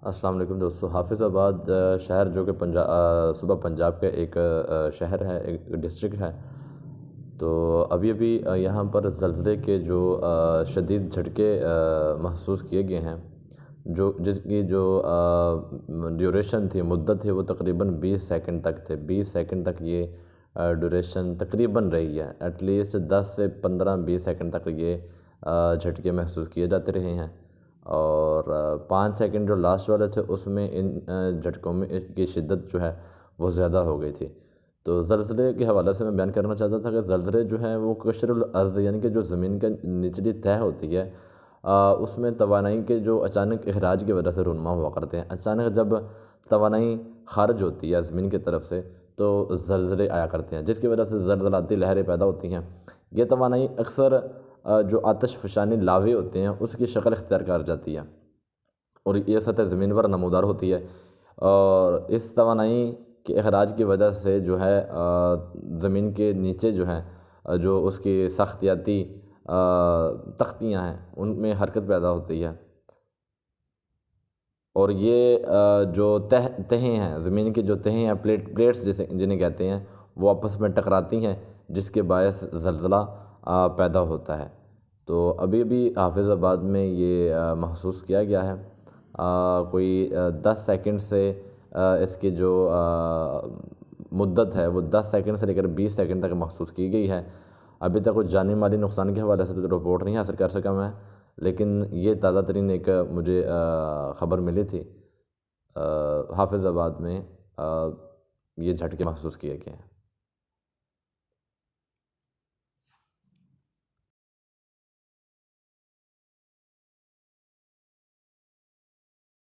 السلام علیکم دوستو، حافظ آباد شہر جو کہ صوبہ پنجاب کا ایک شہر ہے، ایک ڈسٹرکٹ ہے۔ تو ابھی یہاں پر زلزلے کے جو شدید جھٹکے محسوس کیے گئے ہیں، جس کی جو ڈیوریشن تھی، مدت تھی، وہ تقریباً 20 سیکنڈ تک تھے۔ 20 سیکنڈ تک یہ ڈیوریشن تقریباً رہی ہے۔ ایٹ لیسٹ 10 سے 15-20 سیکنڈ تک یہ جھٹکے محسوس کیے جاتے رہے ہیں، اور 5 سیکنڈ جو لاسٹ والے تھے اس میں ان جھٹکوں میں کی شدت جو ہے وہ زیادہ ہو گئی تھی۔ تو زلزلے کے حوالے سے میں بیان کرنا چاہتا تھا کہ زلزلے جو ہیں وہ قشر الارض، یعنی کہ جو زمین کے نچلی تہہ ہوتی ہے، اس میں توانائی کے جو اچانک اخراج کی وجہ سے رونما ہوا کرتے ہیں۔ اچانک جب توانائی خارج ہوتی ہے زمین کی طرف سے تو زلزلے آیا کرتے ہیں، جس کی وجہ سے زلزلاتی لہریں پیدا ہوتی ہیں۔ یہ توانائی اکثر جو آتش فشانی لاوے ہوتے ہیں اس کی شکل اختیار کر جاتی ہے، اور یہ سطح زمین پر نمودار ہوتی ہے، اور اس توانائی کے اخراج کی وجہ سے جو ہے زمین کے نیچے جو ہے جو اس کی سختیاتی تختیاں ہیں ان میں حرکت پیدا ہوتی ہے، اور یہ جو تہیں ہیں، زمین کی جو تہیں ہیں، پلیٹس جنہیں کہتے ہیں، وہ آپس میں ٹکراتی ہیں، جس کے باعث زلزلہ پیدا ہوتا ہے۔ تو ابھی حافظ آباد میں یہ محسوس کیا گیا ہے۔ کوئی 10 سیکنڈ سے اس کی جو مدت ہے وہ 10 سیکنڈ سے لے کر 20 سیکنڈ تک محسوس کی گئی ہے۔ ابھی تک کچھ جانی مالی نقصان کے حوالے سے تو رپورٹ نہیں حاصل کر سکا میں، لیکن یہ تازہ ترین ایک مجھے خبر ملی تھی۔ حافظ آباد میں یہ جھٹکے محسوس کیے گئے ہیں۔